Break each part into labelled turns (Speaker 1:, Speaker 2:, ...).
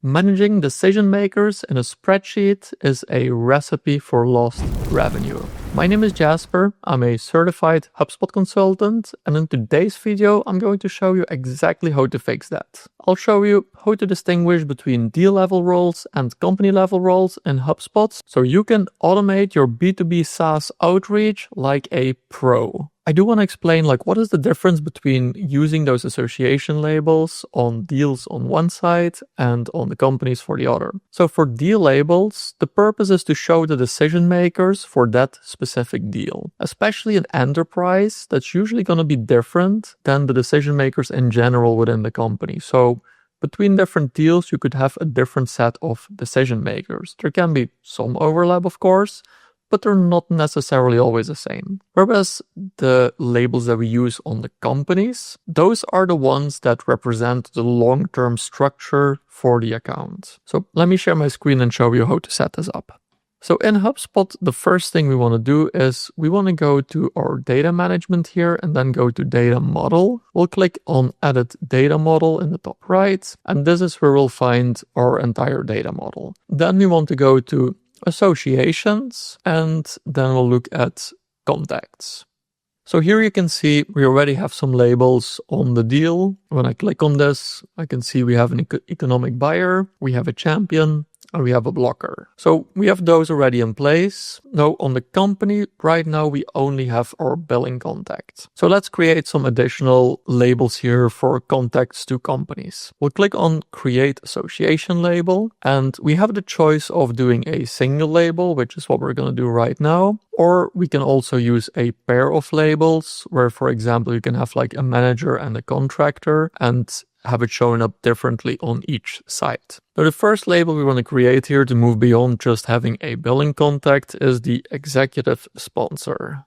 Speaker 1: Managing decision makers in a spreadsheet is a recipe for lost revenue. My name is Jasper, I'm a certified HubSpot consultant, and in today's video I'm going to show you exactly how to fix that. I'll show you how to distinguish between deal level roles and company level roles in HubSpot so you can automate your B2B SaaS outreach like a pro. I do want to explain what is the difference between using those association labels on deals on one side and on the companies for the other. So for deal labels, the purpose is to show the decision makers for that specific deal. Especially in enterprise, that's usually going to be different than the decision makers in general within the company. So between different deals, you could have a different set of decision makers. There can be some overlap, of course, but they're not necessarily always the same. Whereas the labels that we use on the companies, those are the ones that represent the long-term structure for the account. So let me share my screen and show you how to set this up. So in HubSpot, the first thing we want to do is we want to go to our data management here and then go to data model. We'll click on edit data model in the top right, and this is where we'll find our entire data model. Then we want to go to associations, and then we'll look at contacts. So here you can see we already have some labels on the deal. When I click on this, I can see we have an economic buyer, we have a champion, and we have a blocker. So we have those already in place. Now on the company, right now we only have our billing contact. So let's create some additional labels here for contacts to companies. We'll click on create association label, and we have the choice of doing a single label, which is what we're going to do right now. Or we can also use a pair of labels where, for example, you can have a manager and a contractor and have it showing up differently on each site. Now the first label we want to create here to move beyond just having a billing contact is the executive sponsor.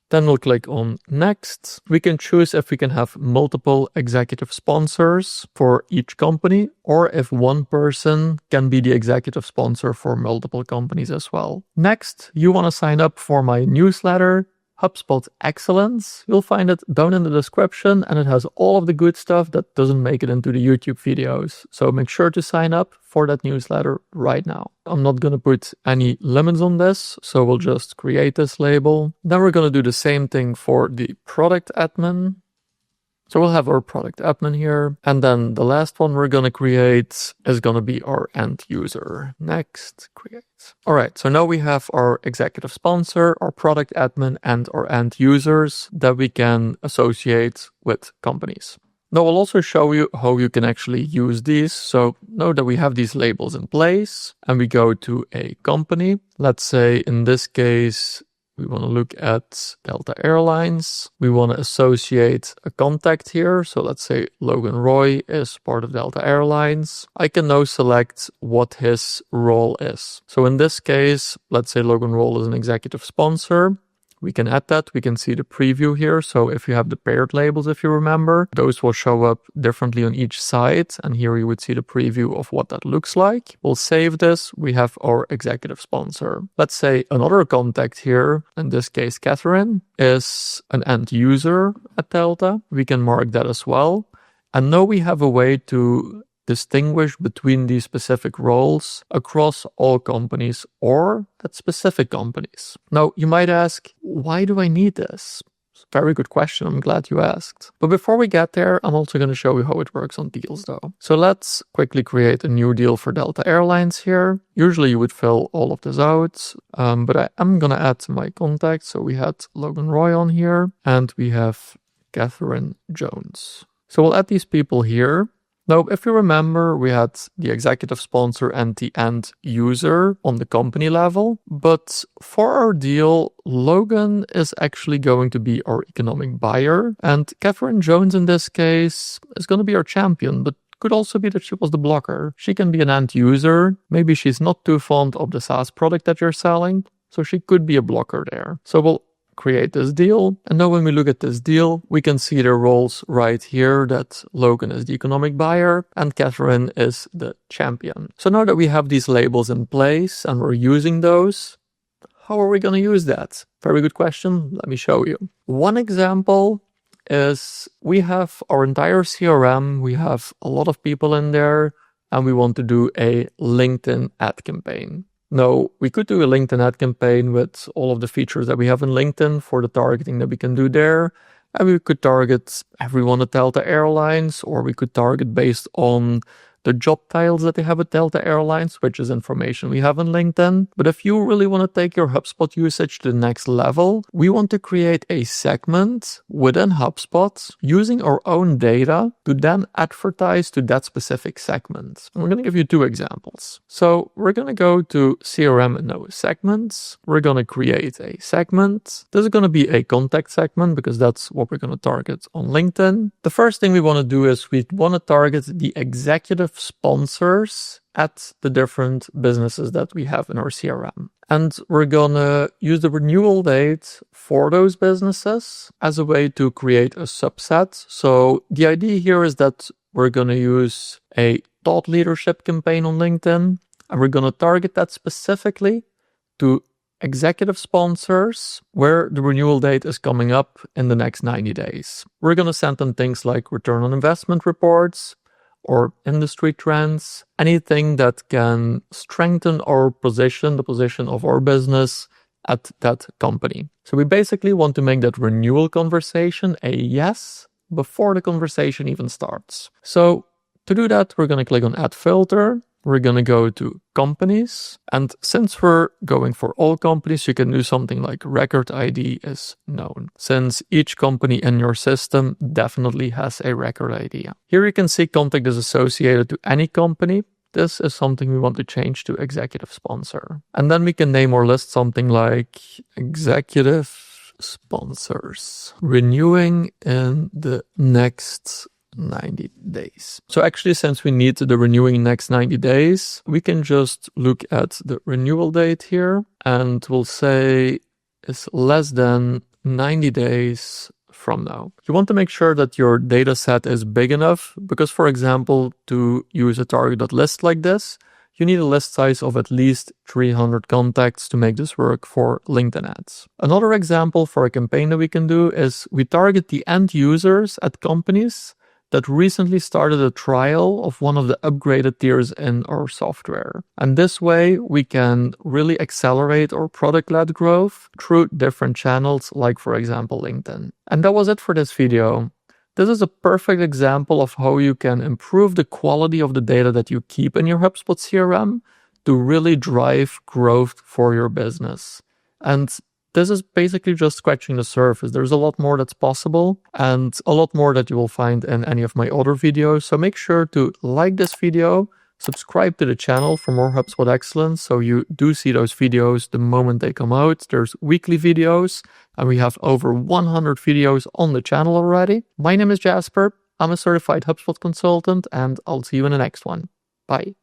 Speaker 1: Then we'll click on next. We can choose if we can have multiple executive sponsors for each company or if one person can be the executive sponsor for multiple companies as well. Next, you want to sign up for my newsletter, HubSpot Excellence. You'll find it down in the description, and it has all of the good stuff that doesn't make it into the YouTube videos. So make sure to sign up for that newsletter right now. I'm not going to put any limits on this, so we'll just create this label. Then we're going to do the same thing for the product admin. So we'll have our product admin here. And then the last one we're going to create is going to be our end user. Next, create. All right, so now we have our executive sponsor, our product admin, and our end users that we can associate with companies. Now I'll also show you how you can actually use these. So now that we have these labels in place and we go to a company, let's say in this case, we want to look at Delta Airlines. We want to associate a contact here. So let's say Logan Roy is part of Delta Airlines. I can now select what his role is. So in this case, let's say Logan Roy is an executive sponsor. We can add that. We can see the preview here. So if you have the paired labels, if you remember, those will show up differently on each side. And here you would see the preview of what that looks like. We'll save this. We have our executive sponsor. Let's say another contact here, in this case, Catherine, is an end user at Delta. We can mark that as well. And now we have a way to distinguish between these specific roles across all companies or at specific companies. Now, you might ask, why do I need this? It's a very good question. I'm glad you asked. But before we get there, I'm also going to show you how it works on deals though. So let's quickly create a new deal for Delta Airlines here. Usually you would fill all of this out, but I'm going to add my contacts. So we had Logan Roy on here and we have Catherine Jones. So we'll add these people here. Now, if you remember, we had the executive sponsor and the end user on the company level, but for our deal, Logan is actually going to be our economic buyer, and Catherine Jones in this case is going to be our champion, but could also be that she was the blocker. She can be an end user. Maybe she's not too fond of the SaaS product that you're selling, so she could be a blocker there. So we'll create this deal. And now when we look at this deal, we can see the roles right here that Logan is the economic buyer and Catherine is the champion. So now that we have these labels in place and we're using those, how are we going to use that? Very good question. Let me show you. One example is we have our entire CRM. We have a lot of people in there. and we want to do a LinkedIn ad campaign. Now, we could do a LinkedIn ad campaign with all of the features that we have in LinkedIn for the targeting that we can do there. And we could target everyone at Delta Airlines, or we could target based on the job titles that they have at Delta Airlines, which is information we have on LinkedIn. But if you really want to take your HubSpot usage to the next level, we want to create a segment within HubSpot using our own data to then advertise to that specific segment. And we're going to give you 2 examples. So we're going to go to CRM and now segments. We're going to create a segment. This is going to be a contact segment because that's what we're going to target on LinkedIn. The first thing we want to do is we want to target the executive sponsors at the different businesses that we have in our CRM. And we're gonna use the renewal date for those businesses as a way to create a subset. So the idea here is that we're gonna use a thought leadership campaign on LinkedIn, and we're gonna target that specifically to executive sponsors where the renewal date is coming up in the next 90 days. We're gonna send them things like return on investment reports, or industry trends, anything that can strengthen our position, the position of our business at that company. So we basically want to make that renewal conversation a yes before the conversation even starts. So to do that, we're going to click on Add Filter. We're going to go to Companies. And since we're going for all companies, you can do something like record ID is known, since each company in your system definitely has a record ID. Here you can see contact is associated to any company. This is something we want to change to executive sponsor. And then we can name our list something like executive sponsors renewing in the next 90 days. So actually, since we need the renewing next 90 days, we can just look at the renewal date here and we'll say it's less than 90 days from now. You want to make sure that your data set is big enough because, for example, to use a targeted list like this, you need a list size of at least 300 contacts to make this work for LinkedIn ads. Another example for a campaign that we can do is we target the end users at companies that recently started a trial of one of the upgraded tiers in our software. And this way, we can really accelerate our product-led growth through different channels, like, for example, LinkedIn. And that was it for this video. This is a perfect example of how you can improve the quality of the data that you keep in your HubSpot CRM to really drive growth for your business. And this is basically just scratching the surface. There's a lot more that's possible and a lot more that you will find in any of my other videos. So make sure to like this video, subscribe to the channel for more HubSpot excellence so you do see those videos the moment they come out. There's weekly videos and we have over 100 videos on the channel already. My name is Jasper. I'm a certified HubSpot consultant and I'll see you in the next one. Bye.